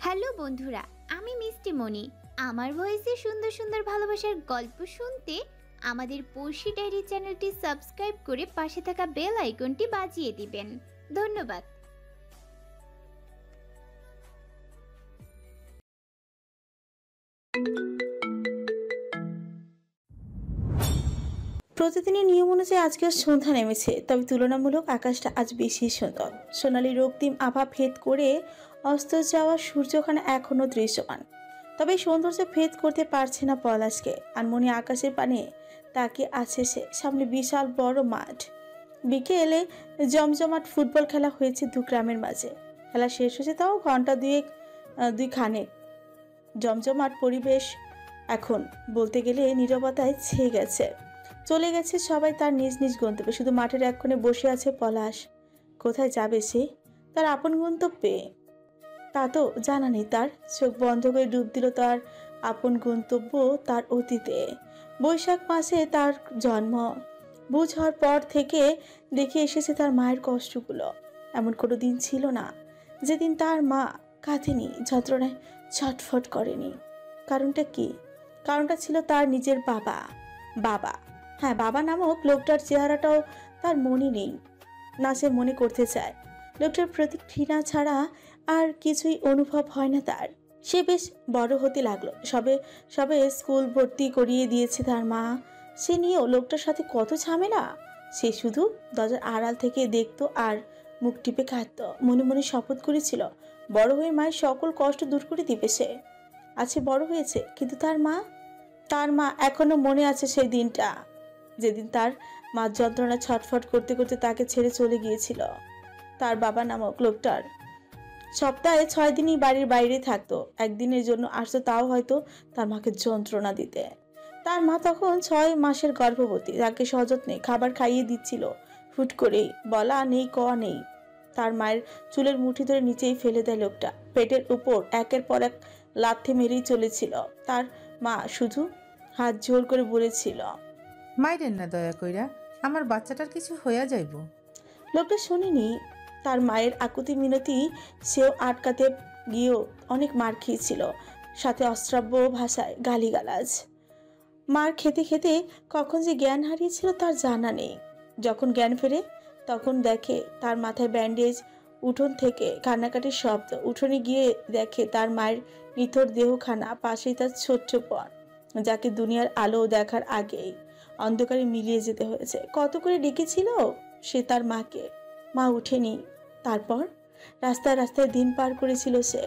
Hello বন্ধুরা, আমি মিষ্টি মনি। আমার ভয়েসে সুন্দর সুন্দর ভালোবাসার গল্প শুনতে আমাদের পড়শি ডায়েরি চ্যানেলটি সাবস্ক্রাইব করে পাশে থাকা বেল আইকনটি বাজিয়ে দিবেন। ধন্যবাদ। প্রতিদিনের নিয়ম অনুযায়ী আজকের সন্ধ্যা নেমেছে, তবে তুলনামূলক আকাশটা আজ বেশি সুন্দর। সোনালি রক্তিম আভা ভেদ করে অস্ত যাওয়া সূর্যখানা এখনো দৃশ্যমান, তবে সৌন্দর্য ভেদ করতে পারছে না পলাশকে। আনমনি আকাশের পানে তাকিয়ে আছে সে। সামনে বিশাল বড় মাঠ। বিকেলে জমজমাট ফুটবল খেলা হয়েছে দু গ্রামের মাঝে। খেলা শেষ হয়েছে তাও ঘন্টা দুই খানেক। জমজমাট পরিবেশ এখন বলতে গেলে নীরবতায় ছেয়ে গেছে। চলে গেছে সবাই তার নিজ নিজ গন্তব্যে। শুধু মাঠের এক কোণে বসে আছে পলাশ। কোথায় যাবে সে? তার আপন গন্তব্যে? তা তো জানা নেই তার। চোখ বন্ধ করে ডুব দিল তার আপন গন্তব্য, তার অতীতে। বৈশাখ মাসে তার জন্ম। বুঝ হওয়ার পর থেকে দেখে এসেছে তার মায়ের কষ্টগুলো। এমন কোনো দিন ছিল না যেদিন তার মা কাঁদেনি, যন্ত্রণায় ছটফট করেনি। কারণটা কি? কারণটা ছিল তার নিজের বাবা। বাবা, হ্যাঁ, বাবা নামক লোকটার চেহারাটাও তার মনে নেই, না সে মনে করতে চায়। লোকটার প্রতি ঘৃণা ছাড়া আর কিছুই অনুভব হয় না তার। সে বেশ বড় হতে লাগলো। সবে সবে স্কুল ভর্তি করিয়ে দিয়েছে তার মা। সে নিয়েও লোকটার সাথে কত ঝামেলা। সে শুধু দরজার আড়াল থেকে দেখতো আর মুখ টিপে কাঁদত। মনে মনে শপথ করেছিল বড় হয়ে মায়ের সকল কষ্ট দূর করে দিবে সে। আছে বড় হয়েছে, কিন্তু তার মা এখনো মনে আছে সেই দিনটা যেদিন তার মা যন্ত্রণা ছটফট করতে করতে তাকে ছেড়ে চলে গিয়েছিল। তার বাবা নামক লোকটার সপ্তাহে 6 দিনই বাড়ির বাইরে থাকতো। একদিনের জন্য আসতো, তাও হয়তো তার মাকে যন্ত্রণা দিতে। তার মা তখন 6 মাসের গর্ভবতী। তাকে সযত্নে খাবার খাইয়ে দিচ্ছিল। হুট করেই বলা নেই কওয়া নেই, তার মায়ের চুলের মুঠি ধরে নিচেই ফেলে দেয় লোকটা। পেটের উপর একের পর এক লাথি মেরেই চলেছিল। তার মা শুধু হাত জোর করে বলেছিল, মাইরেন না দয়া কইরা, আমার বাচ্চাটার কিছু হইয়া যাইব। লোকটা শোনেনি তার মায়ের আকুতি মিনতি। সেও আটকাতে গিয়েও অনেক মার খেয়েছিল, সাথে অশ্রাব্য ভাষায় গালিগালাজ। মার খেতে খেতে কখন যে জ্ঞান হারিয়েছিল তার জানা নেই। যখন জ্ঞান ফেরে তখন দেখে তার মাথায় ব্যান্ডেজ, উঠোন থেকে কান্নাকাটির শব্দ। উঠোনে গিয়ে দেখে তার মায়ের নিথর দেহখানা, পাশেই তার ছোট্ট বোন, যাকে দুনিয়ার আলো দেখার আগেই অন্ধকারে মিলিয়ে যেতে হয়েছে। কত করে ডেকেছিল সে তার মাকে, মা উঠেনি। তারপর রাস্তায় রাস্তায় দিন পার করেছিল সে।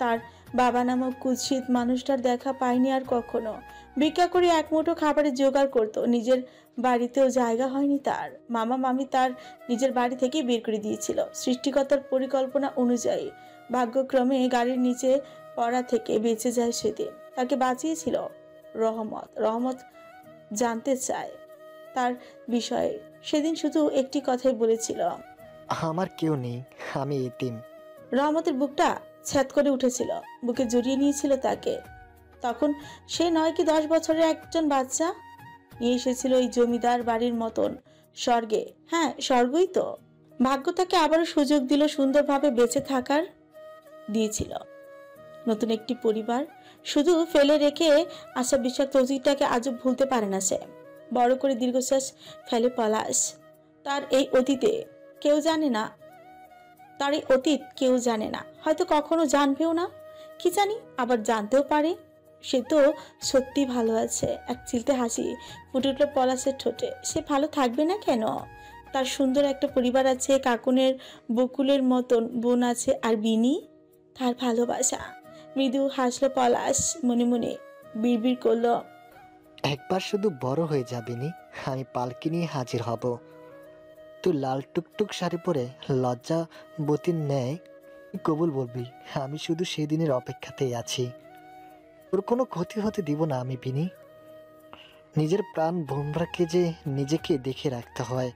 তার বাবা নামক কুৎসিত মানুষটার দেখা পায়নি আর কখনো। ভিক্ষা করে এক মুঠো খাবারের জোগাড় করতো। নিজের বাড়িতেও জায়গা হয়নি তার। মামা মামি তার নিজের বাড়ি থেকে বের করে দিয়েছিল সৃষ্টিকর্তার পরিকল্পনা অনুযায়ী। ভাগ্যক্রমে গাড়ির নিচে পড়া থেকে বেঁচে যায় সেদিন। তাকে বাঁচিয়েছিল রহমত। রহমত জানতে চায় তার বিষয়ে। সেদিন শুধু একটি কথাই বলেছিল, আমার কেউ নেই, আমি এতিম। রহমতের বুকটা ছ্যাদ করে উঠেছিল। বুকে জড়িয়ে নিয়েছিল তাকে। তখন সে 9 কি 10 বছরের একজন বাচ্চা নিয়ে এসেছিল এই জমিদার বাড়ির মতন স্বর্গে। হ্যাঁ, স্বর্গই তো। ভাগ্য তাকে আবারও সুযোগ দিল সুন্দরভাবে বেঁচে থাকার। দিয়েছিল নতুন একটি পরিবার। শুধু ফেলে রেখে আসা বিষাক্ত অতীতটাকে আজও ভুলতে পারে না সে। বড় করে দীর্ঘশ্বাস ফেলে পলাশ। তার এই অতীতে কেউ জানে না, তার এই অতীত কেউ জানে না, হয়তো কখনো জানবেও না। কি জানি, আবার জানতেও পারে। সে তো সত্যি ভালো আছে। এক চিলতে হাসি ফুটে উঠল পলাশের ঠোঁটে। সে ভালো থাকবে না কেন? তার সুন্দর একটা পরিবার আছে, কাকুনের বকুলের মতন বোন আছে, আর বিনি তার ভালোবাসা। মৃদু হাসলো পলাশ, মনে মনে বিড়বিড় করলো, একবার শুধু বড় হয়ে যাবিনি, আমি পালকি নিয়ে হাজির হব। তুই লাল টুকটুক শাড়ি পরে লজ্জাবতীর ন্যায় কবুল বলবি। আমি শুধু সেই দিনের অপেক্ষাতেই আছি। তোর কোনো ক্ষতি হতে দিব না আমি বিনি। নিজের প্রাণ বোনরাকে যে নিজেকে দেখে রাখতে হয়।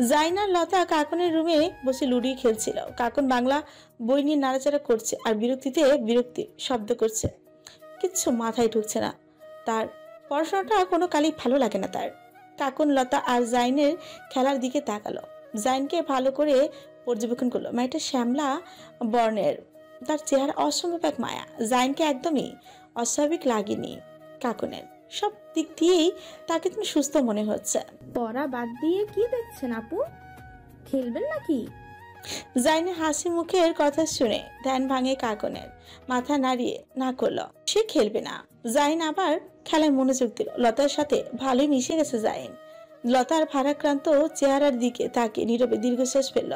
জাইনার লতা কাকনের রুমে বসে লুডি খেলছিল। কাকন বাংলা বই নিয়ে নাড়াচাড়া করছে আর বিরক্তিতে বিরক্তি শব্দ করছে। কিচ্ছু মাথায় ঢুকছে না তার। পড়াশোনাটা কোনো কালই ভালো লাগে না তার। কাকন লতা আর জাইনের খেলার দিকে তাকালো। জাইনকে ভালো করে পর্যবেক্ষণ করলো। মেয়েটা শ্যামলা বর্ণের, তার চেহারা অসম্ভব এক মায়া। জাইনকে একদমই অস্বাভাবিক লাগেনি কাকুনের। সব দিক দিয়েই তাকে তুমি সুস্থ মনে হচ্ছে। পড়া বাদ দিয়ে কি দেখছেন আপু? খেলবেন নাকি? জাইনের হাসি মুখের কথা শুনে ধ্যান ভাঙে কাকনের। মাথা নাড়িয়ে না করলো সে খেলবে না। জাইন আবার খেলায় মনোযোগ দিল। লতার সাথে ভালোই মিশে গেছে জাইন। লতার ভারাক্রান্ত চেহারার দিকে তাকে নীরবে দীর্ঘশ্বাস ফেলল।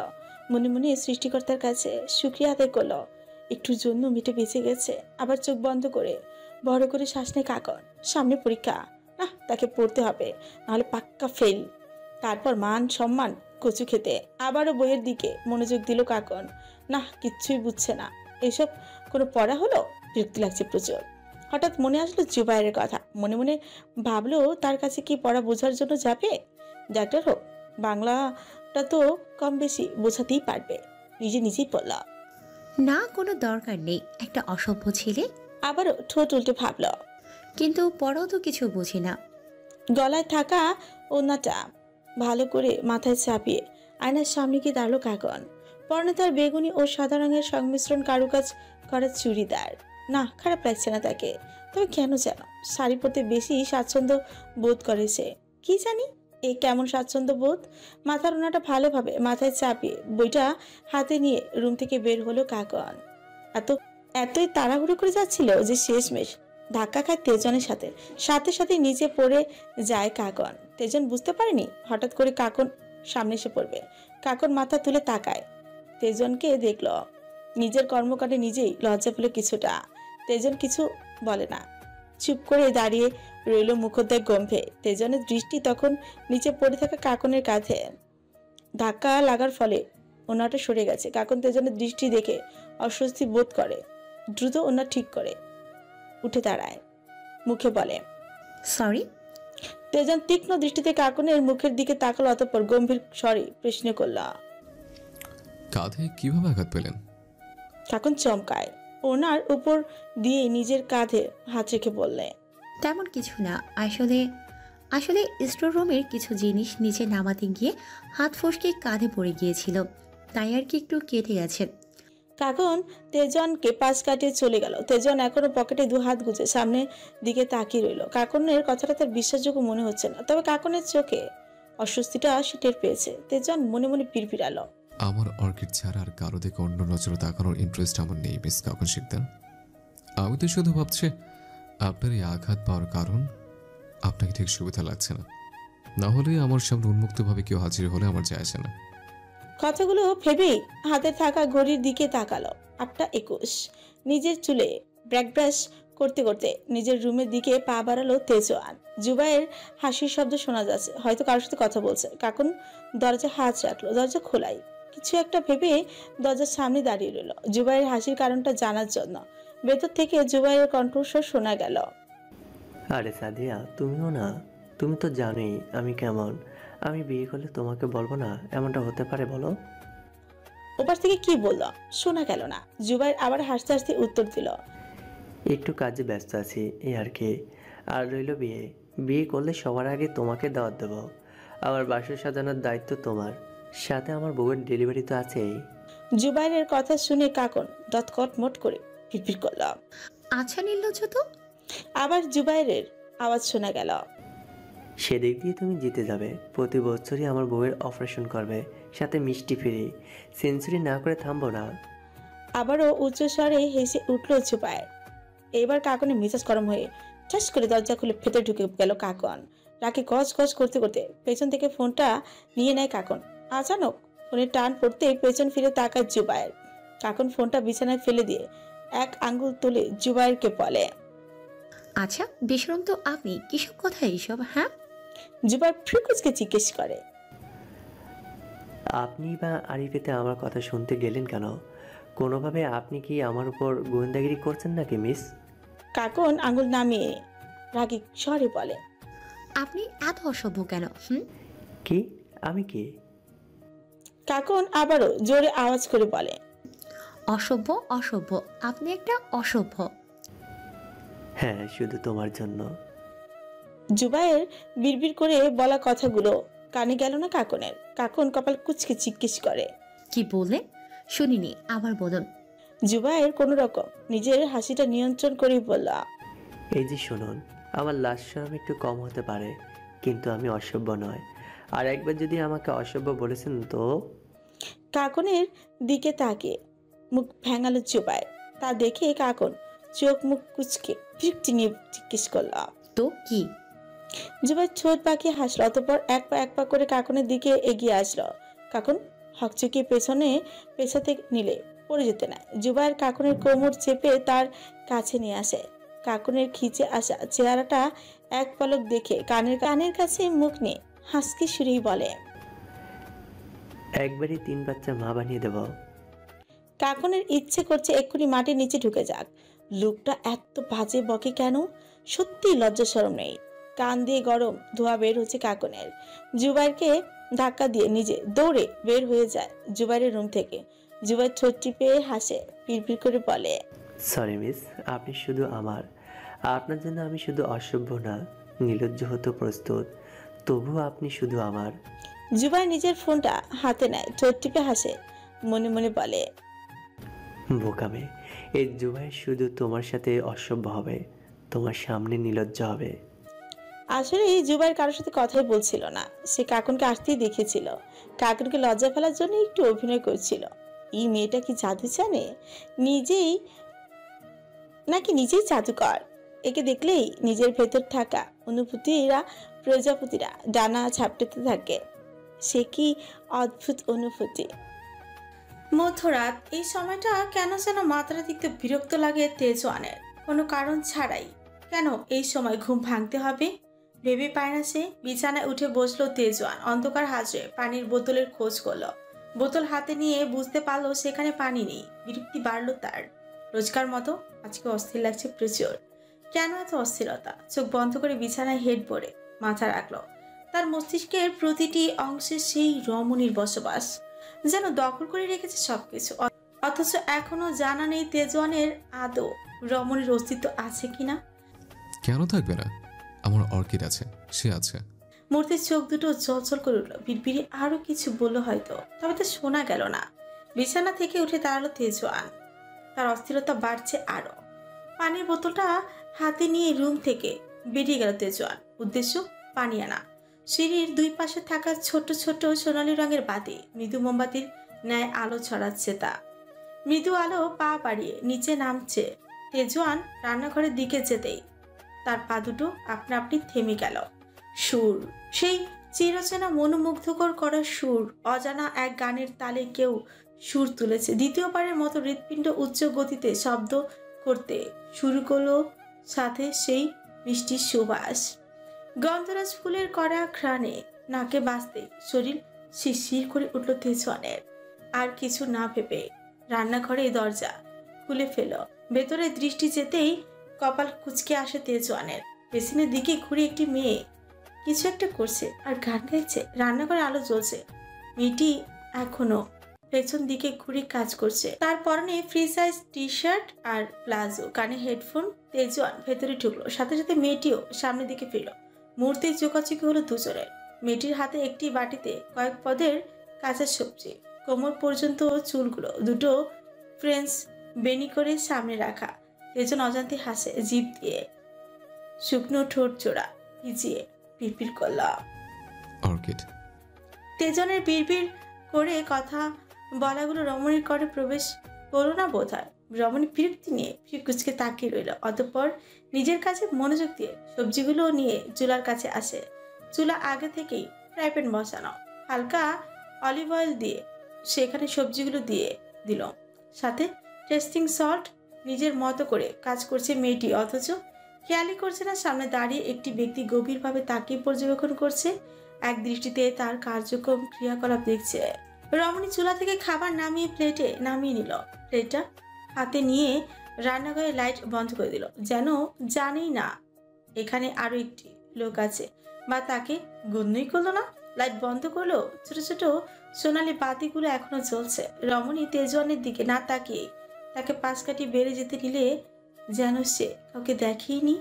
মনে মনে সৃষ্টিকর্তার কাছে শুকরিয়া আদায় করলো, একটুর জন্য মেটে বেঁচে গেছে। আবার চোখ বন্ধ করে বড় করে শ্বাস নেয় কাকন। সামনে পরীক্ষা, না তাকে পড়তে হবে, নাহলে পাক্কা ফেল। তারপর মান সম্মান কচু খেতে। আবারও বইয়ের দিকে মনোযোগ দিল কাকন। না, কিচ্ছুই বুঝছে না। এসব কোনো পড়া হলো? বিরক্তি লাগছে প্রচুর। হঠাৎ মনে আসলো জুবাইরের কথা। মনে মনে ভাবলো তার কাছে কি পড়া বোঝার জন্য যাবে? ডাক্তার হোক, বাংলাটা তো কম বেশি বোঝাতেই পারবে। নিজেই পড়ল। না, কোনো দরকার নেই, একটা অসভ্য ছেলে। আবারও ঠোঁট উল্টে ভাবল, কিন্তু পড়াও তো কিছু বুঝি না। গলায় থাকা ওড়নাটা ভালো করে মাথায় চাপিয়ে আয়নার সামনে গিয়ে দাঁড়ালো কাকন। পরনে তার বেগুনি ও সাদা রঙের সংমিশ্রণ কারুকাজ করা চুড়িদার। না, খারাপ লাগছে না তাকে, তবে কেন যেন শাড়ি পরতে বেশি স্বাচ্ছন্দ্য বোধ করেছে। কি জানি এই কেমন স্বাচ্ছন্দ্য বোধ। মাথার ওড়নাটা ভালোভাবে মাথায় চাপিয়ে বইটা হাতে নিয়ে রুম থেকে বের হলো কাকন। এতই তাড়াহুড়ো করে যাচ্ছিল যে শেষমেশ ধাক্কা খায় তেজনের সাথে। সাথে নিচে পড়ে যায় কাকন। তেজন বুঝতে পারেনি হঠাৎ করে কাকন সামনে এসে পড়বে। কাকন মাথা তুলে তাকায়, তেজনকে দেখল। নিজের কর্মকাণ্ডে নিজেই লজ্জা পেল কিছুটা। তেজন কিছু বলে না, চুপ করে দাঁড়িয়ে রইল মুখোদ্দয় গম্ভীর। তেজনের দৃষ্টি তখন নিচে পড়ে থাকা কাকনের কাঁধে। ধাক্কা লাগার ফলে ওনাটা সরে গেছে। কাকন তেজনের দৃষ্টি দেখে অস্বস্তি বোধ করে। দ্রুত ওনা ঠিক করে উঠে দাঁড়ায়, মুখে বলে সরি। তেজন তীক্ষ্ণ দৃষ্টিতে কাকনের মুখের দিকে তাকালো, অতঃপর গম্ভীর স্বরে প্রশ্ন করল, কাঁধে কিভাবে আঘাত পেলেন? কাকন চমকায়। ওনার উপর দিয়ে নিজের কাঁধে হাত রেখে বললে, তেমন কিছু না, আসলে স্টোর রুমের কিছু জিনিস নিচে নামাতে গিয়ে হাত ফসকে কাঁধে পড়ে গিয়েছিল, তাই আর কি একটু কেটে গেছে। কাকন তেজনকে পাশ কাটিয়ে চলে গেল। তেজন এখনো পকেটে দু হাত গুজে সামনে দিকে তাকিয়ে রইল। কাকনের কথাটা তার বিশ্বাসযোগ্য মনে হচ্ছে না, তবে কাকনের চোখে অস্বস্তিটা সে টের পেয়েছে। তেজন মনে মনে পিড়পিড়ালো, আমার অর্কিড ছাড়া আর কারো দিকে অন্য নজরে তাকানোর ইন্টারেস্ট আমার নেই মিস কাকন শিকদার। আমি তো শুধু ভাবছি আপনার এই আঘাত পাওয়ার কারণ আপনাকে ঠিক সুবিধা লাগছে না, না হলে আমার সামনে উন্মুক্তভাবে কেউ হাজির হলে আমার যায় আসে না। কথাগুলো ভেবেই হাতে থাকা ঘড়ির দিকে তাকালো। 8:21। নিজের চুলে ব্র্যাক ব্রাশ করতে করতে নিজের রুমের দিকে পা বাড়ালো তেজোয়ান। জুবাইয়ের হাসির শব্দ শোনা যাচ্ছে, হয়তো কারোর সাথে কথা বলছে। কাকুন দরজা হাত রাখলো, দরজা খোলাই। কিছু একটা ভেবে দরজার সামনে দাঁড়িয়ে রইল জুবাইয়ের হাসির কারণটা জানার জন্য। ভেতর থেকে জুবাইয়ের কণ্ঠস্বর শোনা গেল, আরে সাদিয়া, তুমিও না, তুমি তো জানোই আমি কেমন। আমি বিয়ে করলে তোমাকে বলবো না, এমনটা হতে পারে বলো? ওপার থেকে কি বলল শোনা গেল না। জুবাইর আবার হাসতে হাসতে উত্তর দিল, একটু কাজে ব্যস্ত আছি এই আর কি। আর রইল বিয়ে করলে সবার আগে তোমাকে দাওয়াত দেবো। আমার বাসা সাজানোর দায়িত্ব তোমার, সাথে আমার বউয়ের ডেলিভারি তো আছেই। জুবাইরের কথা শুনে কাকন দতকটমট করে পিড়পিড় করল। আচ্ছা নির্লজ্জ তো। আবার জুবাইরের আওয়াজ শোনা গেল, সেদিক দিয়ে তুমি জিতে যাবে। প্রতি বছরই আমার বউয়ের অপারেশন করবে, সাথে মিষ্টি ফ্রি। সেঞ্চুরি না করে থামবো না। আবারও উচ্চস্বরে হেসে উঠল জুবাইর। এবার কাকনের মেজাজ গরম হয়ে ঠাস করে দরজা খুলে ভেতরে ঢুকে গেল কাকন। রাকে গজ গজ করতে করতে পেছন থেকে ফোনটা নিয়ে নেয় কাকন। আচানক ফোনের টান পড়তে পেছন ফিরে তাকায় জুবাইর। কাকন ফোনটা বিছানায় ফেলে দিয়ে এক আঙ্গুল তুলে জুবাইরকে বলে, আচ্ছা বেশরম তো আপনি, কিসব কথা এইসব? হ্যাঁ। জুবাইর ফ্রিকুজকে জিজ্ঞেস করে, আপনি বা আরিফেতে আমার কথা শুনতে গেলেন কেন? কোনোভাবে আপনি কি আমার উপর গোয়েন্দাগিরি করছেন নাকি মিস? কাকন আঙ্গুল নামিয়ে রাগী স্বরে বলে, আপনি এত অসভ্য কেন? কি? আমি কি? কাকন আবারও জোরে আওয়াজ করে বলে, অসভ্য অসভ্য, আপনি একটা অসভ্য। হ্যাঁ, শুধু তোমার জন্য। জুবাইর বিড়বিড় করে বলা কথাগুলো কানে গেল না কাকনের। কাকন কপাল কুঁচকে জিজ্ঞেস করে, কি বললেন? শুনিনি, আবার বলুন। জুবাইর কোনো রকম নিজের হাসিটা নিয়ন্ত্রণ করে বলল, এই যে শুনুন, আমার লাজ শরম একটু কম হতে পারে, কিন্তু আমি অসভ্য নয়। আর একবার যদি আমাকে অসভ্য বলেছেন তো। কাকনের দিকে তাকিয়ে মুখ ভেঙালো জুবাইর। তা দেখে কাকন চোখ মুখ কুচকে বিরক্তি নিয়ে জিজ্ঞেস করল, তো কি? জুবাইর ঠোঁট পাকিয়ে হাসলো, অতঃপর এক পা করে কাকনের দিকে এগিয়ে আসলো। কাকন হকচকিয়ে পেছাতে নিলে পড়ে যেতে নাই। জুবাইর কাকনের কোমর চেপে তার কাছে নিয়ে আসে। কাকনের খিচে আসা চেহারাটা এক পলক দেখে কানের কাছে মুখ নিয়ে হাসকি সুরেই বলে, একবারই 3 বাচ্চা মা বানিয়ে দেব। কাকনের ইচ্ছে করছে এক্ষুনি মাটির নিচে ঢুকে যাক। লোকটা এত বাজে বকে কেন? সত্যি লজ্জা শরম নেই। কান দিয়ে গরম ধোঁয়া বের হচ্ছে কাকনের। জুবাইরকে ধাক্কা দিয়ে নিজে দৌড়ে বের হয়ে যায় জুবাইরের রুম থেকে। জুবাইর ঠোঁট টিপে হাসে, পিড়পিড় করে বলে, সরি মিস, আপনি শুধু আমার। আপনার জন্য আমি শুধু অসভ্য না, নির্লজ্জ হতে প্রস্তুত, তবুও আপনি শুধু আমার। জুবাইর নিজের ফোনটা হাতে নেয়, ঠোঁট টিপে হাসে, মনে মনে বলে, বোকামে, এই জুবাই শুধু তোমার সাথে অসভ্য হবে, তোমার সামনে নির্লজ্জ হবে। আসলে এই জুবাইর কারোর সাথে কথাই বলছিল না। সে কাকনকে আসতেই দেখেছিল। কাকনকে লজ্জা ফেলার জন্য একটু অভিনয় করছিল। এই মেয়েটা কি জাদু জানে নিজেই জাদুকর? একে দেখলেই নিজের ভেতর থাকা প্রজাপতিরা ডানা ঝাপটাতে থাকে। সে কি অদ্ভুত অনুভূতি। মধ্যরাত, এই সময়টা কেন যেন মাত্রাতিরিক্ত বিরক্ত লাগে তেজওয়ানের, কোনো কারণ ছাড়াই। কেন এই সময় ঘুম ভাঙতে হবে ভেবে পায় না সে। বিছানায় উঠে বসলো তেজওয়ান। অন্ধকার হাজরে পানির বোতলের খোঁজ করলো। বোতল হাতে নিয়ে বুঝতে পারলো সেখানে পানি নেই। বিরক্তি বাড়লো তার। রোজকার মতো আজকে অস্থির লাগছে প্রচুর। কেন এত অস্থিরতা? চোখ বন্ধ করে বিছানায় হেড ভরে মাথা রাখলো। তার মস্তিষ্কের প্রতিটি অংশে সেই রমণীর বসবাস, যেন দখল করে রেখেছে সবকিছু। অথচ এখনো জানা নেই তেজওয়ানের আদৌ রমণীর অস্তিত্ব আছে কিনা। কেন থাকবে না? আমার অর্কিড আছে, সে আছে। মূর্তির চোখ দুটো জলজল করে উঠলো। বিড়বিড়ে আরো কিছু বললো হয়তো, তবে তো শোনা গেল না। বিছানা থেকে উঠে দাঁড়ালো তেজওয়ান। তার অস্থিরতা বাড়ছে আরো। পানির বোতলটা হাতে নিয়ে রুম থেকে বেরিয়ে গেল তেজওয়ান। উদ্দেশ্য পানি আনা। সিঁড়ির দুই পাশে থাকা ছোট ছোট সোনালী রঙের বাতি, মৃদু মোমবাতির ন্যায় আলো ছড়াচ্ছে তা। মৃদু আলো পা বাড়িয়ে নিচে নামছে। তেজওয়ান রান্নাঘরের দিকে যেতেই তার পা দুটো আপনা আপনি থেমে গেল। সুর, সেই চিরচেনা মনোমুগ্ধকর করা সুর। অজানা এক গানের তালে কেউ সুর তুলেছে। দ্বিতীয়বারের মতো হৃৎপিণ্ড উচ্চ গতিতে শব্দ করতে শুরু করলো, সাথে সেই মিষ্টি সুবাস। গন্ধরাজ ফুলের করা ঘ্রাণে নাকে বাজতে শরীর শিরশির করে উঠল তেজওয়ানের। আর কিছু না ভেবে রান্নাঘরে দরজা খুলে ফেল। ভেতরে দৃষ্টি যেতেই কপাল কুঁচকে আসে তেজওয়ানের। পেছনের দিকে ঘুরে একটি মেয়ে কিছু একটা করছে আর গান গাইছে। রান্নাঘরে আলো জ্বলছে। মেয়েটি এখনো পেছন দিকে ঘুরে কাজ করছে। তার পরনে ফ্রি সাইজ টি শার্ট আর প্লাজো, কানে হেডফোন। তেজওয়ান ভেতরে ঢুকলো, সাথে সাথে মেয়েটিও সামনের দিকে ফিরল। মুহূর্তেই চোখাচোখি হলো দুজনের। মেয়েটির হাতে একটি বাটিতে কয়েক পদের কাঁচা সবজি, কোমর পর্যন্ত চুলগুলো দুটো ফ্রেঞ্চ বেনি করে সামনে রাখা। তেজওয়ান অজান্তে হাসে, জিভ দিয়ে শুকনো ঠোঁট জোড়া ভিজিয়ে পিড়পিড় করল, অর্কিড। তেজনের বিড়বিড় করে কথা বলাগুলো রমণীর করে প্রবেশ করলো না বোধ হয়। রমণী বিরক্তি নিয়ে কুচকে তাকিয়ে রইল। অতঃপর নিজের কাছে মনোযোগ দিয়ে সবজিগুলো নিয়ে চুলার কাছে আসে। চুলা আগে থেকেই ফ্রাই প্যান বসানো। হালকা অলিভ অয়েল দিয়ে সেখানে সবজিগুলো দিয়ে দিল, সাথে টেস্টিং সল্ট। নিজের মতো করে কাজ করছে মেয়েটি, অথচ খেয়ালই করছে না সামনে দাঁড়িয়ে একটি ব্যক্তি গভীরভাবে তাকিয়ে পর্যবেক্ষণ করছে। এক দৃষ্টিতে তার কার্যক্রম ক্রিয়াকলাপ দেখছে। রমণী চুলা থেকে খাবার নামিয়ে প্লেটে নামিয়ে নিল। প্লেটটা হাতে নিয়ে রান্নাঘরে লাইট বন্ধ করে দিল, যেন জানেই না এখানে আরো একটি লোক আছে, বা তাকে গণ্যই করলো না। লাইট বন্ধ করলো। ছোট ছোট সোনালি বাতিগুলো এখনো জ্বলছে। রমণী তেজওয়ানের দিকে না তাকিয়ে তাকে পাশ কাটিয়ে বেড়ে যেতে নিলে যেন সে কাউকে দেখেইনি।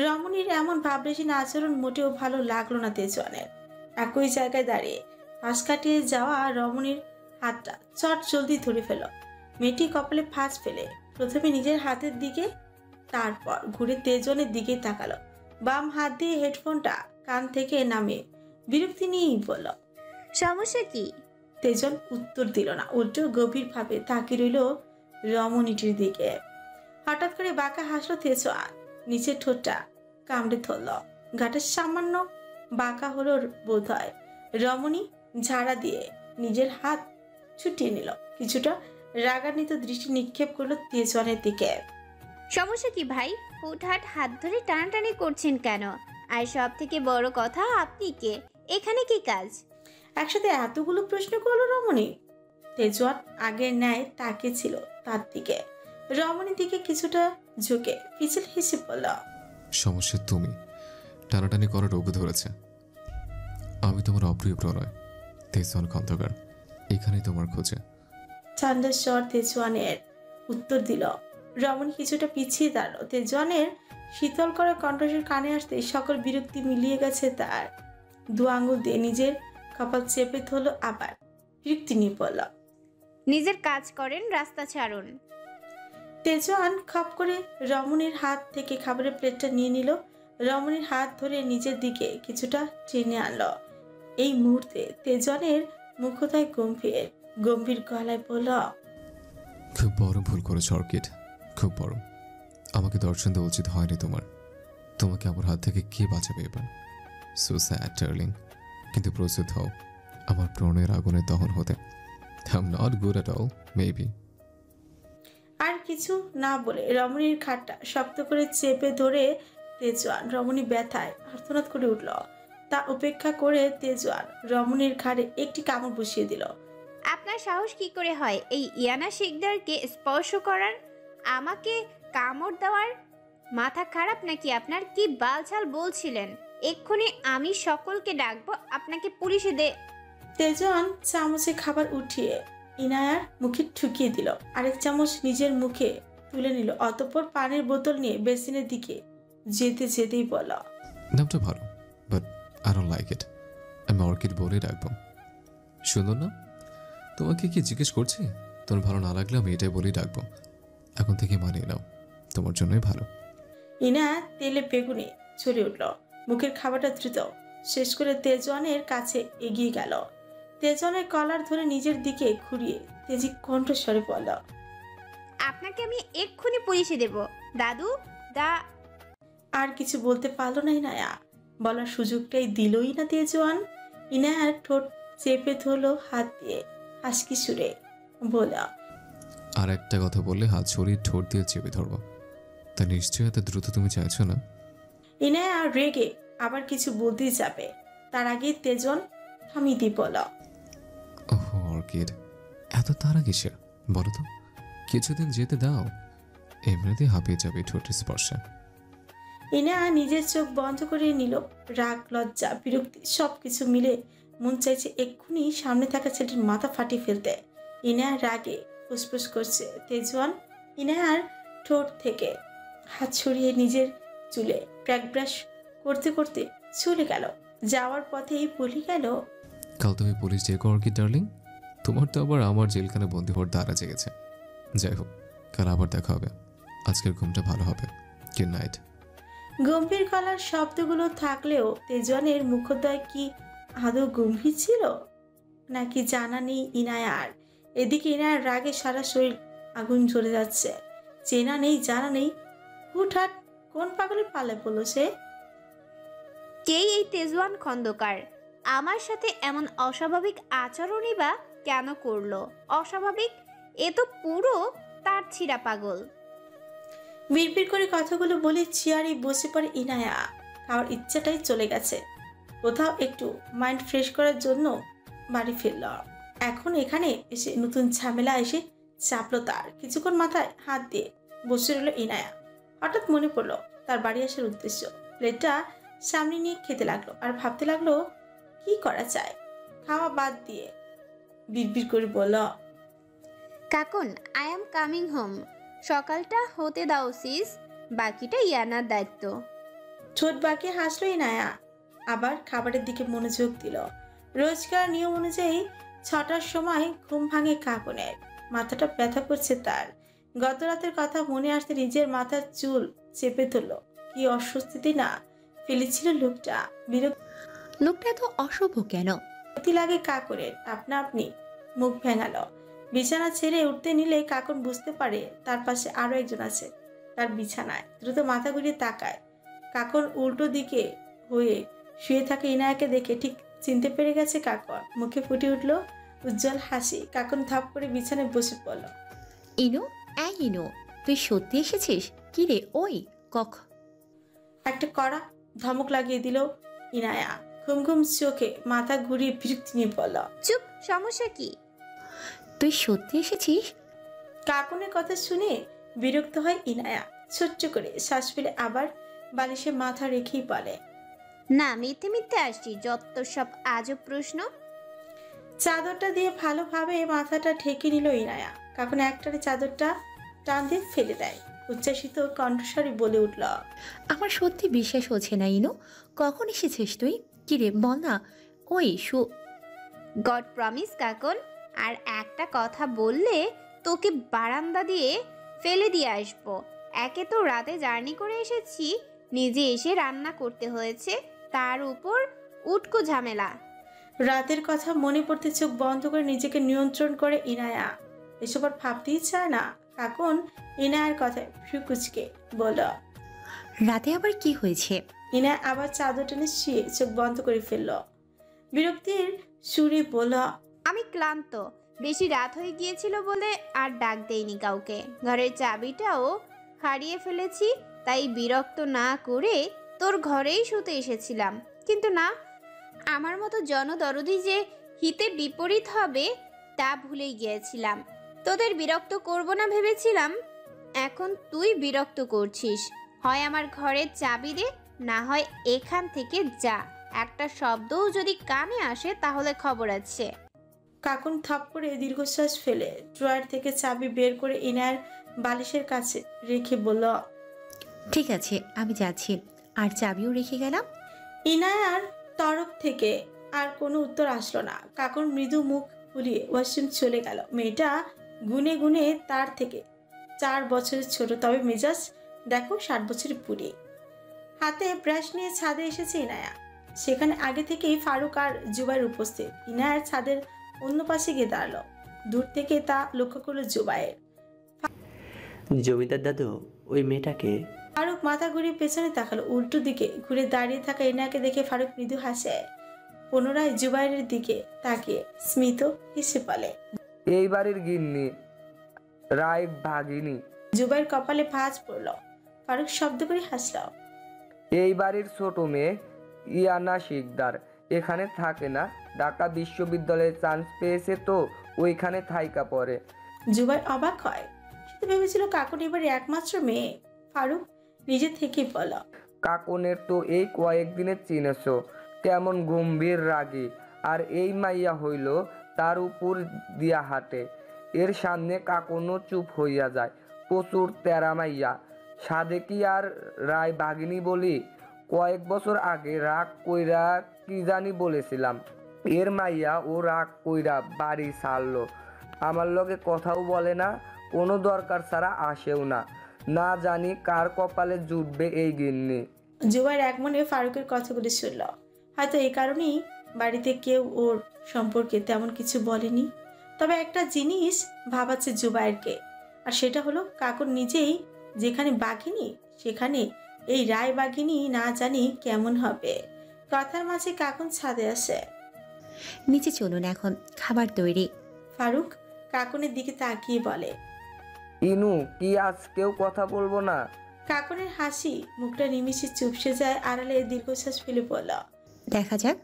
রমণীর এমন ভাবলেশীন আচরণ মোটেও ভালো লাগলো না তেজওয়ানের। একই জায়গায় দাঁড়িয়ে পাশ কাটিয়ে যাওয়া রমণীর হাতটা চট জলদি ধরে ফেল। মেয়েটি কপালে ফাঁস ফেলে প্রথমে নিজের হাতের দিকে, তারপর ঘুরে তেজনের দিকে তাকালো। বাম হাত দিয়ে হেডফোনটা কান থেকে নামিয়ে বিরক্তি নিয়েই বলল, সমস্যা কি? তেজন উত্তর দিল না, উল্টো গভীরভাবে তাকিয়ে রইল রমণীটির দিকে। হঠাৎ করে বাঁকা হাসলো তেজোয়ান, নিচের ঠোঁটটা কামড়ে ধরল। গাটা সামান্য বাঁকা হলো বোধ হয়। রমণী ঝাড়া দিয়ে নিজের হাত ছুটিয়ে নিল, কিছুটা রাগান্বিত দৃষ্টি নিক্ষেপ করলো তেজওয়ানের দিকে। সমস্যা কি ভাই? হুটহাট হাত ধরে টানাটানি করছেন কেন? আর সব থেকে বড় কথা, আপনি কে? এখানে কি কাজ? একসাথে এতগুলো প্রশ্ন করলো রমণী। তেজওয়ান আগের ন্যায় তাকিয়ে ছিল তার দিকে। রমণীর দিকে কিছুটা ঝুঁকে পিছল হেসে বলল, সমস্যা তুমি, টানাটানি করার রোগ ধরেছে। আমি তোমার অপ্রিয় প্রণয় তেজওয়ান খন্দকার, এখানেই তোমার খোঁজে। ঠান্ডার স্বর তেজওয়ানের উত্তর দিল। রমণী কিছুটা পিছিয়ে দাঁড়ালো। তেজওয়ানের শীতল করা কণ্ঠস্বর কানে আসতে সকল বিরক্তি মিলিয়ে গেছে তার। দু আঙুল দিয়ে নিজের কপাল চেপে ধরল, আবার বিরক্তি নিয়ে বলল, নিজের কাজ করেন, রাস্তা ছাড়ুন। তেজওয়ান খপ করে রমণীর হাত থেকে খাবারের প্লেটটা নিয়ে নিল। রমণীর হাত ধরে নিজের দিকে কিছুটা টেনে আনলো। এই মুহূর্তে তেজওয়ানের মুখতায় গম্ভীর গম্ভীর গলায় বলল, খুব বড় ভুল করেছ অর্কিড, খুব বড়। আমাকে দর্শন দেওয়া উচিত হয়নি তোমার। তোমাকে আমার হাত থেকে কে বাঁচাবে এবার? সো স্যাড ডার্লিং, কিন্তু প্রস্তুত হও আমার প্রণয়ের আগুনে দহন হতে। I am not good at all, maybe. আর কিছু না বলে রমণীর খাটটা শক্ত করে চেপে ধরে তেজওয়ান রমণী ব্যথায় আর্তনাদ করে উঠল। তা উপেক্ষা করে তেজওয়ান রমণীর ঘাড়ে একটি কামড় বসিয়ে দিল। আপনার সাহস কি করে হয় এই ইয়ানা শিকদারকে স্পর্শ করার, আমাকে কামড় দেওয়ার? মাথা খারাপ নাকি আপনার? কি বালছাল বলছিলেন? এক্ষুনি আমি সকলকে ডাকবো, আপনাকে পুলিশে দে। তেজওয়ান চামচে খাবার উঠিয়ে ইনায়ার মুখে ঠুকিয়ে দিল। আরেক চামচ নিজের মুখে তুলে নিল, অতঃপর পানির বোতল নিয়ে বেসিনের দিকে যেতে যেতেই বলল, নামটা ভালো, but I don't like it. আমি অর্কিড বলেই রাখবো। সুন্দর না? তোমাকে কি জিজ্ঞেস করছি? তোমার ভালো না লাগলে আমি এটাই বলেই ডাকবো। এখন থেকে মানিয়ে নাও, তোমার জন্যই ভালো। ইনা তেলে বেগুনে ছড়ে উঠল। মুখের খাবারটা দ্রুত শেষ করে তেজওয়ানের কাছে এগিয়ে গেল। তেজওয়ানের কলার ধরে নিজের দিকে ঘুরিয়ে তেজি কণ্ঠস্বরে বলল, আপনাকে আমি এক্ষুনি পুলিশে দেব। দাদু আর কিছু বলতে পারলো না ইনায়া। বলার সুযোগটাই দিলই না তেজওয়ান। ইনায়ার ঠোঁট চেপে ধরলো হাত দিয়ে, হাসকি সুরে বলল, আর একটা কথা বললে হাত ছড়িয়ে ঠোঁট দিয়ে চেপে ধরবো। তা নিশ্চয়ই এত দ্রুত তুমি চাইছো না? ইনায়া রেগে আবার কিছু বলতেই যাবে, তার আগে তেজওয়ান থামিয়ে দিয়ে বলল, ওহ অর্কিড, এত তারা কিসের বলো তো? কিছুদিন যেতে দাও, এমনিতেই হাঁপিয়ে যাবে ঠোঁটের স্পর্শে। ইনা নিজের চোখ বন্ধ করে নিল। রাগ, লজ্জা, বিরক্তি সবকিছু মিলে মন চাইছে এক্ষুনি সামনে থাকা ছেলেটির মাথা ফাটিয়ে ফেলতে। ইনা রাগে ফুসফুস করছে। তেজওয়ান ইনায়ার ঠোঁট থেকে হাত ছড়িয়ে নিজের চুলে ব্র্যাক ব্রাশ করতে করতে চলে গেল। যাওয়ার পথেই বলে গেল, কাল তুমি পুলিশ ডেকো অর্কিড ডার্লিং। তোমার তো আবার আমার জেলখানে বন্দি হওয়ার দ্বারা জেগেছে। যাই হোক, কাল আবার দেখা হবে। আজকের ঘুমটা ভালো হবে। Good night. গম্ভীর গলার শব্দগুলো থাকলেও তেজওয়ানের মুখোদয় কি আদৌ গম্ভীর ছিল নাকি জানা নেই ইনায়ার। এদিকে ইনায়ার রাগে সারা শরীর আগুন ঝরে যাচ্ছে। চেনা নেই, জানা নেই, হুটহাট কোন পাগলের পালে পড়লো সে। কেই এই তেজওয়ান খন্দকার? আমার সাথে এমন অস্বাভাবিক আচরণই বা কেন করলো? অস্বাভাবিক? এ তো পুরো তার ছিঁড়া পাগল। বিড়বিড় করে কথাগুলো বলে চেয়ারে বসে পড়ে ইনায়া। খাওয়ার ইচ্ছাটাই চলে গেছে। কোথাও একটু মাইন্ড ফ্রেশ করার জন্য বাড়ি ফিরল। এখন এখানে এসে নতুন ঝামেলা এসে চাপলো তার। কিছুক্ষণ মাথায় হাত দিয়ে বসে রইল ইনায়া। হঠাৎ মনে পড়লো তার বাড়ি আসার উদ্দেশ্য। প্লেটটা সামনে নিয়ে খেতে লাগলো আর ভাবতে লাগলো কি করা যায়। খাওয়া বাদ দিয়ে বিড়বিড় করে বলল, কাকুন, আই এম কামিং হোম। সকালটা হতে দাও সিস, বাকিটা ইয়ানার দায়িত্ব। ঠোঁট বাঁকিয়ে হাসলো ইনায়া। আবার খাবারের দিকে মনোযোগ দিল। রোজকার নিয়ম অনুযায়ী 6টার সময় ঘুম ভাঙে কাকুনের। মাথাটা ব্যথা করছে তার। গত রাতের কথা মনে আসতে নিজের মাথার চুল চেপে ধরল। কি অস্বস্তিতে না ফেলেছিল লোকটা। লোকটা এত অসভ্য কেন? বিরক্তি লাগে কাকুরের। আপনা আপনি মুখ ভেঙালো। বিছানা ছেড়ে উঠতে নিলে কাকুন বুঝতে পারে তার পাশে আরো একজন আছে তার বিছানায়। দ্রুত মাথা ঘুরিয়ে তাকায়। কাকুন উল্টো দিকে হয়ে শুয়ে থাকা ইনায়াকে দেখে ঠিক চিনতে পেরে গেছে কাকুর। মুখে ফুটে উঠল উজ্জ্বল হাসি। কাকুন ধাপ করে বিছানায় বসে পড়ল। ইনু, ইনু, তুই সত্যি এসেছিস? কি রে ওই একটা কড়া ধমক লাগিয়ে দিল ইনায়া। ঘুম ঘুম চোখে মাথা ঘুরিয়ে বিরক্তি নিয়ে বলল, চুপ, সমস্যা কি? তুই সত্যি এসেছিস? কাকুনের কথা শুনে বিরক্ত হয় ইনায়া। ছোট্ট করে শ্বাস ফেলে আবার বালিশে মাথা রেখেই বলে, না, মিথ্যে মিথ্যে আসছি, যত সব আজব প্রশ্ন। চাদরটা দিয়ে ভালোভাবে মাথাটা ঢেকে নিল ইনায়া। কাকুন একটারে চাদরটা টান দিয়ে ফেলে দেয়। উচ্ছ্বাসিত কণ্ঠস্বরে বলে উঠল, আমার সত্যি বিশ্বাস হচ্ছে না ইনু। কখন এসেছিস তুই? কি রে বল না। ওই গড প্রমিস কাকন, আর একটা কথা বললে তোকে বারান্দা দিয়ে ফেলে দিয়ে আসবো। একে তো রাতে জার্নি করে এসেছি, নিজে এসে রান্না করতে হয়েছে, তার উপর উটকো ঝামেলা। রাতের কথা মনে পড়তে চোখ বন্ধ করে নিজেকে নিয়ন্ত্রণ করে ইনায়া। এসব আর ভাবতেই চায় না। কাকুন ইনায়ার কথায় ফ্রুকুচকে বলল, রাতে আবার কি হয়েছে? ইনায়া আবার চাদর টেনে শুয়ে চোখ বন্ধ করে ফেলল। বিরক্তির সুরে বলল, আমি ক্লান্ত, বেশি রাত হয়ে গিয়েছিল বলে আর ডাক দেইনি কাউকে। ঘরের চাবিটাও হারিয়ে ফেলেছি, তাই বিরক্ত না করে তোর ঘরেই শুতে এসেছিলাম। কিন্তু না, আমার মতো জনদরদি যে হিতে বিপরীত হবে তা ভুলেই গিয়েছিলাম। তোদের বিরক্ত করব না ভেবেছিলাম, এখন তুই বিরক্ত করছিস। হয় আমার ঘরের চাবি দে, না হয় এখান থেকে যা। একটা শব্দও যদি কানে আসে তাহলে খবর আছে। কাকুন থাপ করে দীর্ঘশ্বাস ফেলে ড্রয়ার থেকে চাবি বের করে ইনায়ার বালিশের কাছে রেখে বলল, ঠিক আছে, আমি যাচ্ছি। আর চাবিও রেখে গেলাম। ইনায়ার তরফ থেকে আর কোনো উত্তর আসলো না। কাকুন মৃদু মুখ ফুলিয়ে ওয়াশরুম চলে গেল। মেয়েটা গুনে গুনে তার থেকে 4 বছরের ছোট, তবে মেজাজ দেখো 60 বছরের পুরি। হাতে ব্রাশ নিয়ে ছাদে এসেছে ইনায়া। সেখানে আগে থেকেই ফারুক আর জুবাইর উপস্থিত। ইনায়ার ছাদের অন্য পাশে গিয়ে দাঁড়ালো। দূর থেকে তা লক্ষ্য করলো জুবাইর। জমিদার দাদু, ওই মেয়েটাকে? ফারুক মাথা ঘুরিয়ে পেছনে তাকালো। উল্টো দিকে ঘুরে দাঁড়িয়ে থাকা ইনায়াকে দেখে ফারুক মৃদু হাসে। পুনরায় জুবাইরের দিকে তাকিয়ে স্মিত হেসে বলে, এই বাড়ির গিন্নি, রায় ভাগিনী। জুবাইর কপালে ভাঁজ পড়ল। ফারুক শব্দ করে হাসল। এই বাড়ির ছোট মেয়ে ইয়ানা শিকদার এখানে থাকে না, ঢাকা বিশ্ববিদ্যালয়ে চান্স পেয়েছে তো ওইখানে থাইকা পড়ে। জুবাইর অবাক হয়। সে তো ভেবেছিল কাকুন এবারে একমাত্র মেয়ে। ফারুক নিজে থেকে বলল, কাকনের তো এই কয়েকদিনের চিনেছ, কেমন গম্ভীর রাগী। আর এই মাইয়া হইল তার উপর দিয়া হাঁটে। এর সামনে কাকনও চুপ হইয়া যায়। প্রচুর তেরা মাইয়া। সাদেকি আর রায় ভাগিনী বলি। কয়েক বছর আগে রাগ কইরা কি জানি বলেছিলাম। এর মাইয়া ও রাগ কইরা বাড়ি ছাড়লো। আমার লগে কথাও বলে না, কোনো দরকার ছাড়া আসেও না। না জানি কার কপালে জুটবে এই গিন্নি। জুবাইর এক মনে ফারুকের কথাগুলি শুনল। হয়তো এই কারণেই বাড়িতে কেউ ওর সম্পর্কে তেমন কিছু বলেনি। তবে একটা জিনিস ভাবাচ্ছে জুবাইরকে, আর সেটা হলো কাকুর নিজেই যেখানে বাঘিনী সেখানে এই রায় বাঘিনী না জানি কেমন হবে। কথার মাঝে কাকুন ছাদে আসে। নিচে চলুন, এখন খাবার তৈরি। ফারুক কাকুনের দিকে তাকিয়ে বলে, ইনু কি আজকেও কথা বলবো না? কাকুনের হাসি মুখটা নিমিষে চুপসে যায়। আড়ালে দীর্ঘশ্বাস ফেলে বলল, দেখা যাক।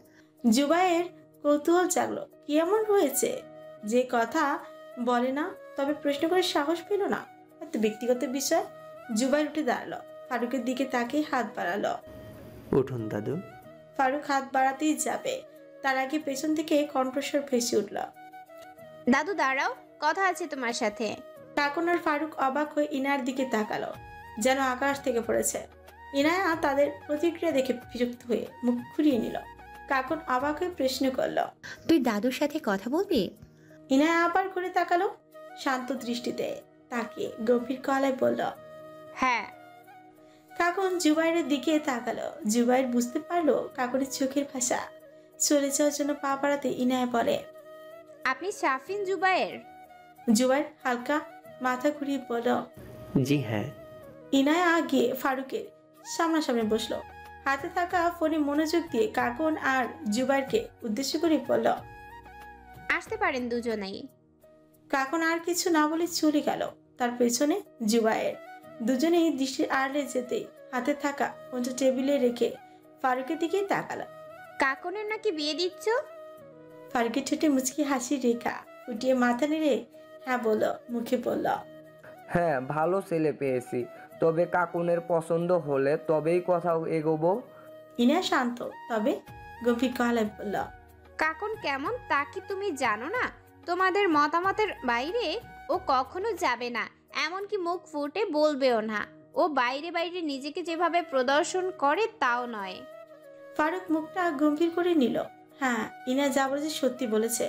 জুবাইয়ের কৌতূহল জাগলো। কি এমন হয়েছে যে কথা বলে না, তবে প্রশ্ন করে সাহস পেল না। এত ব্যক্তিগত বিষয়। জুবাইর উঠে দাঁড়ালো, ফারুকের দিকে তাকিয়ে হাত বাড়ালো। উঠুন দাদু। ফারুক হাত বাড়াতেই যাবে, তার আগে পেছন থেকে কণ্ঠস্বর ভেসে উঠল, দাদু দাঁড়াও, কথা আছে তোমার সাথে। কাকুন আর ফারুক অবাক হয়ে ইনার দিকে তাকালো, যেন আকাশ থেকে পড়েছে। ইনায়া তাদের প্রতিক্রিয়া দেখে বিরক্ত হয়ে মুখ ঘুরিয়ে নিল। কাকুন অবাক হয়ে প্রশ্ন করল, তুই দাদুর সাথে কথা বলবি? ইনায়া আবার ঘুরে তাকালো। শান্ত দৃষ্টিতে তাকিয়ে গভীর গলায় বলল, হ্যাঁ। কাকুন জুবাইরের দিকে তাকালো। জুবাইর বুঝতে পারলো কাকুনের চোখের ভাষা। চলে যাওয়ার জন্য পা বাড়াতে ইনায়া বলে, আপনি শাফিন জুবায়ের? জুবাইর হালকা মাথা ঘুরিয়ে বলল, জি হ্যাঁ। ইনায়া গিয়ে ফারুকের সামনাসামনি বসলো। হাতে থাকা ফোনে মনোযোগ দিয়ে কাকুন আর জুবাইরকে উদ্দেশ্য করে বলল, আসতে পারেন দুজনেই। কাকুন আর কিছু না বলে চলে গেল। তার পেছনে জুবাইর। দুজনেই দৃষ্টির আড়ালে যেতেই হাতে থাকা ফোনটা টেবিলে রেখে ফারুকের দিকে তাকালো। কাকনের নাকি বিয়ে দিচ্ছ? ফারুকের ঠোঁটে মুচকি হাসি রেখা উঠিয়ে মাথা নেড়ে হ্যাঁ বলল, মুখে বলল, হ্যাঁ, ভালো ছেলে পেয়েছি, তবে কাকুনের পছন্দ হলে তবেই কোথাও এগোবো। ইনা শান্ত তবে গভীর গলায় বলল, কাকন কেমন তা কি তুমি জানো না? তোমাদের মতামতের বাইরে ও কখনো যাবে না, এমনকি মুখ ফুটে বলবেও না। ও বাইরে বাইরে নিজেকে যেভাবে প্রদর্শন করে তাও নয়। ফারুক মুখটা গম্ভীর করে নিল। হ্যাঁ, ইনা যা বলেছে সত্যি বলেছে।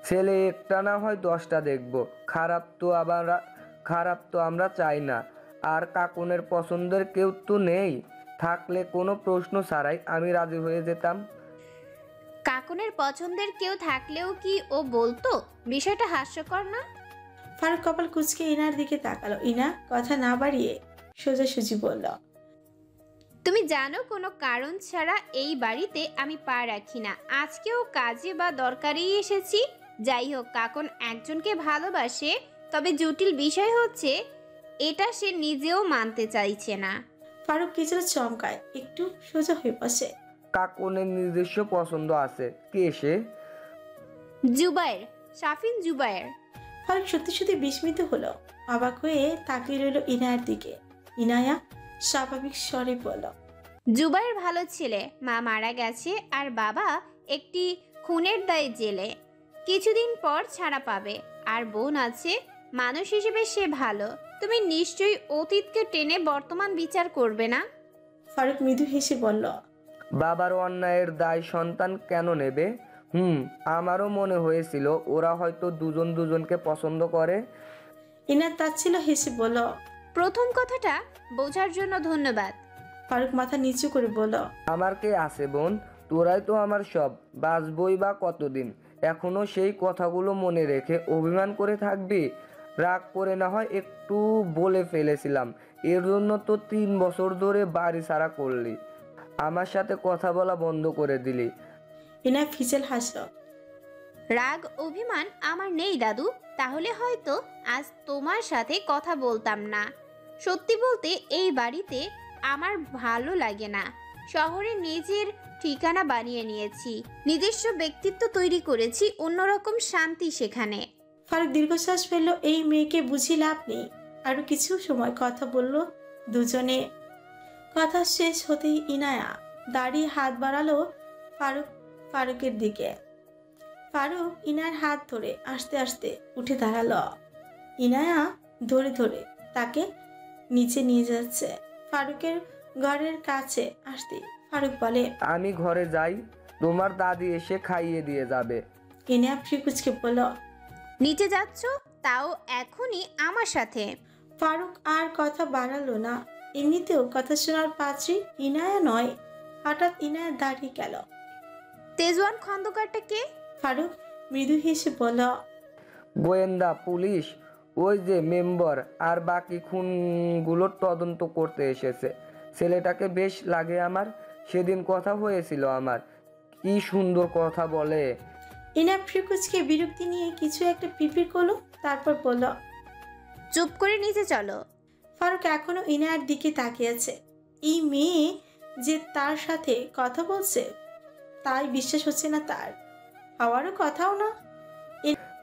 ছেলে একটা না হয় 10টা দেখবো, খারাপ তো আমরা চাই না। আর কাকুনের পছন্দের কেউ তো নেই, থাকলে কোনো প্রশ্ন ছাড়াই আমি রাজি হয়ে যেতাম। কাকনের পছন্দের কেউ থাকলেও কি ও বলতো? বিষয়টা হাস্যকর না? ফারুক কপাল কুঁচকে ইনার দিকে তাকালো। ইনা কথা না বাড়িয়ে সোজাসুজি বলল, তুমি জানো কোনো কারণ ছাড়া এই বাড়িতে আমি পা রাখি না। আজকেও কাজে বা দরকারেই এসেছি। যাই হোক, কাকন একজনকে ভালোবাসে, তবে জটিল বিষয় হচ্ছে এটা সে নিজেও মানতে চাইছে না। ফারুক কিছুটা চমকায়, একটু সোজা হয়ে বসে। কাকুনের নিজস্ব পছন্দ আছে। কে সে? জুবায়ের, শাফিন জুবায়ের। ফারুক সত্যি সত্যি বিস্মিত হলো। অবাক হয়ে তাকিয়ে রইল ইনায়ার দিকে। ইনায়া স্বাভাবিক স্বরে বলল, জুবায়ের ভালো ছেলে, মা মারা গেছে আর বাবা একটি খুনের দায়ে জেলে। কিছুদিন পর ছাড়া পাবে। আর বোন আছে, মানুষ হিসেবে সে ভালো। তুমি নিশ্চয়ই অতীতকে টেনে বর্তমান বিচার করবে না? ফারুক মৃদু হেসে বলল, বাবার অন্যায়ের দায় সন্তান কেন নেবে? আমারও মনে হয়েছিল ওরা হয়তো দুজন দুজনকে পছন্দ করে। ইনার তাচ্ছিল হেসে বলল, প্রথম কথাটা বোঝার জন্য ধন্যবাদ। ফারুক মাথা নিচু করে বলল, আমার কে আছে বোন? তোরাই তো আমার সব। বাঁচবই বা কতদিন? এখনো সেই কথাগুলো মনে রেখে অভিমান করে থাকবি? রাগ করে না হয় একটু বলে ফেলেছিলাম, এর জন্য তো 3 বছর ধরে বাড়ি ছাড়া করলি, আমার সাথে কথা বলা বন্ধ করে দিলি। ইনা ফিচেল হাসল। রাগ অভিমান আমার নেই দাদু, তাহলে হয়তো আজ তোমার সাথে কথা বলতাম না। সত্যি বলতে এই বাড়িতে আমার ভালো লাগে না। শহরে নিজের ঠিকানা বানিয়ে নিয়েছি, নিজস্ব ব্যক্তিত্ব তৈরি করেছি, অন্যরকম শান্তি সেখানে। ফারুক দীর্ঘশ্বাস ফেললো। এই মেয়েকে বুঝি লাভ নেই। আরো কিছু সময় কথা বলল দুজনে। কথা শেষ হতেই ইনায়া দাঁড়িয়ে হাত বাড়ালো ফারুকের দিকে। ফারুক ইনার হাত ধরে আস্তে আস্তে উঠে দাঁড়ালো। ইনায়া ধরে ধরে তাকে নিচে নিয়ে যাচ্ছে। ফারুকের ঘরের কাছে আসতে ফারুক বলে, আমি ঘরে যাই, তোমার দাদি এসে খাইয়ে দিয়ে যাবে। ইনায়া ফ্রিকুচকে বলল, নিচে যাচ্ছ? তাও এখনই আমার সাথে? ফারুক আর কথা বাড়ালো না। এমনিতেও কথা শোনার পাত্রী ইনায়া নয়। হঠাৎ ইনায়া দাঁড়িয়ে গেল। তেজওয়ান খন্দকারটা কে? ফারুক মৃদু হেসে বলল, গোয়েন্দা পুলিশ, ওই যে মেম্বার আর বাকি খুনগুলোর তদন্ত করতে এসেছে। ছেলেটাকে বেশ লাগে আমার। সেদিন কথা হয়েছিল আমার, কি সুন্দর কথা বলে। ইনা ফ্রিকুচকে বিরক্তি নিয়ে কিছু একটা পিপির করলো, তারপর বলল, চুপ করে নিচে চলো। ফারুক এখনো ইনায়ার দিকে তাকিয়ে আছে। এই মেয়ে যে তার সাথে কথা বলছে তাই বিশ্বাস হচ্ছে না তার। হওয়ারও কথাও না।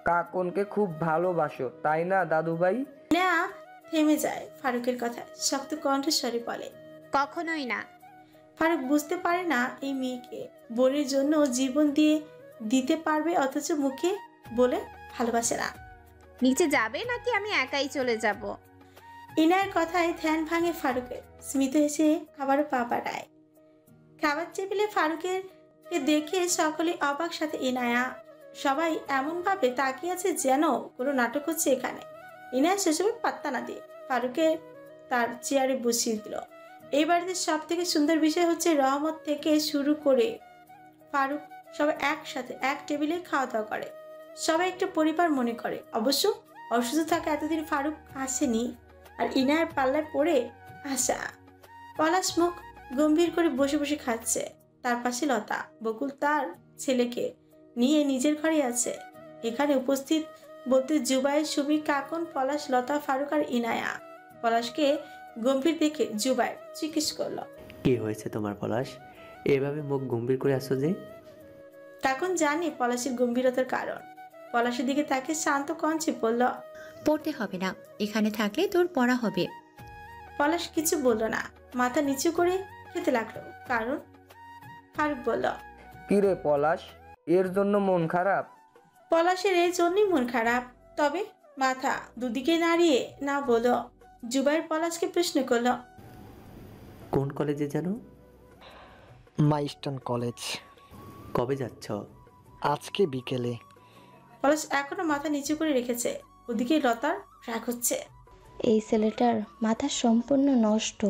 কাকনকে খুব ভালোবাসো তাই না দাদু ভাই? না, থেমে যায় ফারুকের কথা। শক্ত কণ্ঠস্বরে বলে, কখনোই না। ফারুক বুঝতে পারে না এই মেয়েকে। বোনের জন্য জীবন দিয়ে দিতে পারবে, অথচ মুখে বলে ভালোবাসে না। নিচে যাবে নাকি আমি একাই চলে যাব? ইনায়ের কথায় ধ্যান ভাঙে ফারুকের। স্মিত হেসে আবারও পা বাড়ায়। খাবার টেবিলে ফারুকের দেখে সকলে অবাক, সাথে ইনায়া। সবাই এমনভাবে তাকিয়ে আছে যেন কোনো নাটক হচ্ছে এখানে। ইনায়া সেসবে পাত্তা না দিয়ে ফারুককে তার চেয়ারে বসিয়ে দিল। এই বাড়িতে সব থেকে সুন্দর বিষয় হচ্ছে রহমত থেকে শুরু করে ফারুক সবাই একসাথে এক টেবিলে খাওয়া দাওয়া করে। সবাই একটা পরিবার মনে করে। অবশ্য অসুস্থ থাকা এতদিন ফারুক আসেনি, আর ইনায়ার পাল্লায় পড়ে আসা। পলাশ মুখ গম্ভীর করে বসে বসে খাচ্ছে। তার পাশে লতা। বকুল তার ছেলেকে নিয়ে নিজের ঘরে আছে। এখানে উপস্থিত বলতে জুবাইর, সুমি, কাকন, পলাশ, লতা, ফারুক আর ইনায়া। পলাশকে গম্ভীর দেখে জুবাইর জিজ্ঞেস করল, কি হয়েছে তোমার পলাশ? এভাবে মুখ গম্ভীর করে আসো যে? কাকন জানে পলাশের গম্ভীরতার কারণ। পলাশের দিকে তাকে শান্ত কঞ্চে বলল, পড়তে হবে না, এখানে থাকলে তোর পড়া হবে। পলাশ কিছু বলল না, মাথা নিচু করে খেতে লাগলো। কারণ ফারুক বলল, কিরে পলাশ, এর জন্য মন খারাপ? পলাশের এই জন্যই মন খারাপ। তবে মাথা দুদিকে নাড়িয়ে না বলল। জুবাইর পলাশকে প্রশ্ন করল, কোন কলেজে যেন? মাইস্টন কলেজ। কবে যাচ্ছ? আজকে বিকেলে। পলাশ এখনো মাথা নিচু করে রেখেছে। ওদিকে লতার রাগ হচ্ছে। এই ছেলেটার মাথা সম্পূর্ণ নষ্ট।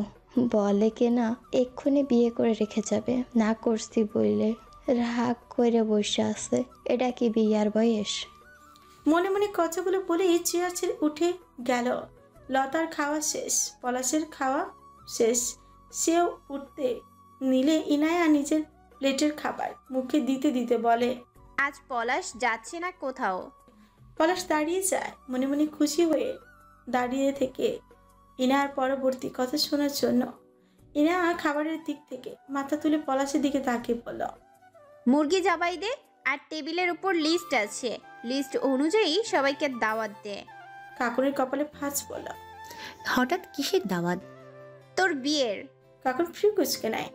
বলে কেনা এক্ষুনি বিয়ে করে রেখে যাবে, না করছি বললে রাগ করে বসে আছে। এটা কি বিয়ার বয়স? মনে মনে কথাগুলো বলে চেয়ার ছেড়ে উঠে গেল। লতার খাওয়া শেষ, পলাশের খাওয়া শেষ। সেও উঠতে নিলে ইনায়া নিজের প্লেটের খাবার মুখে দিতে দিতে বলে, আজ পলাশ যাচ্ছে না কোথাও। পলাশ দাঁড়িয়ে যায়, মনে মনে খুশি হয়ে দাঁড়িয়ে থেকে ইনায়ার পরবর্তী কথা শোনার জন্য। ইনায়া খাবারের দিক থেকে মাথা তুলে পলাশের দিকে তাকিয়ে বলল, মুরগি জবাই দে, আর টেবিলের উপর লিস্ট আছে, লিস্ট অনুযায়ী সবাইকে দাওয়াত দে। কাকুরের কপালে ফাঁস বলল, হঠাৎ কিসের দাওয়াত? তোর বিয়ের। কাকুর ফ্রি কুচকে নেয়।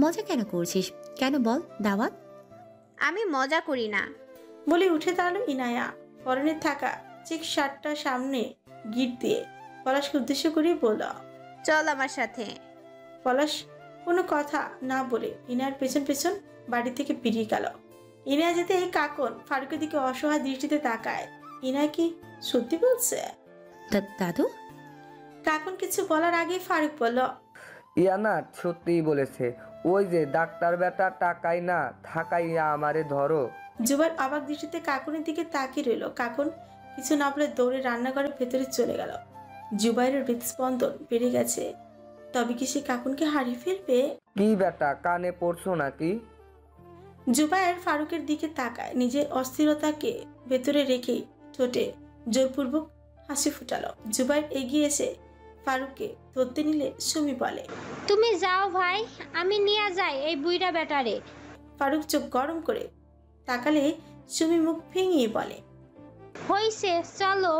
মজা কেন করছিস? কেন বল দাওয়াত? আমি মজা করি না। বলে উঠে দাঁড়ালো ইনায়া। পরনে থাকা চেক শার্টটা সামনে গিট দিয়ে পলাশকে উদ্দেশ্য করে বলল, চল আমার সাথে। পলাশ কোনো কথা না বলে ইনায়ার পেছন পেছন বাড়ি থেকে বেরিয়ে গেল। ইনায়া যেতে কাকন ফারুকের দিকে অসহায় দৃষ্টিতে তাকায়। ইনায়া কি সত্যি বলছে? দাদু? কাকন কিছু বলার আগে ফারুক বলল, ইয়ানা সত্যিই বলেছে। ওই যে ডাক্তার বেটা টাকাই না থাকাই আমারে ধরো। জুবাইর অবাক দৃষ্টিতে কাকনের দিকে তাকিয়ে রইল। কাকন কিছু না বলে দৌড়ে রান্নাঘরের ভেতরে চলে গেল। জুবাইরের হৃদস্পন্দন বেড়ে গেছে। তবে কি সে কাকনকে হারিয়ে ফেলবে? কি বেটা কানে পড়ছো নাকি? জুবাইর ফারুকের দিকে তাকায়, নিজের অস্থিরতাকে ভেতরে রেখেই ঠোঁটে জোরপূর্বক হাসি ফুটালো। জুবাইর এগিয়ে এসে ফারুককে ধরতে নিলে সুমি বলে, তুমি যাও ভাই, আমি নিয়ে যাই এই বুইড়া বেটারে। ফারুক চোখ গরম করে তাকালে সুমি মুখ ভেঙিয়ে বলে, হইছে চলো।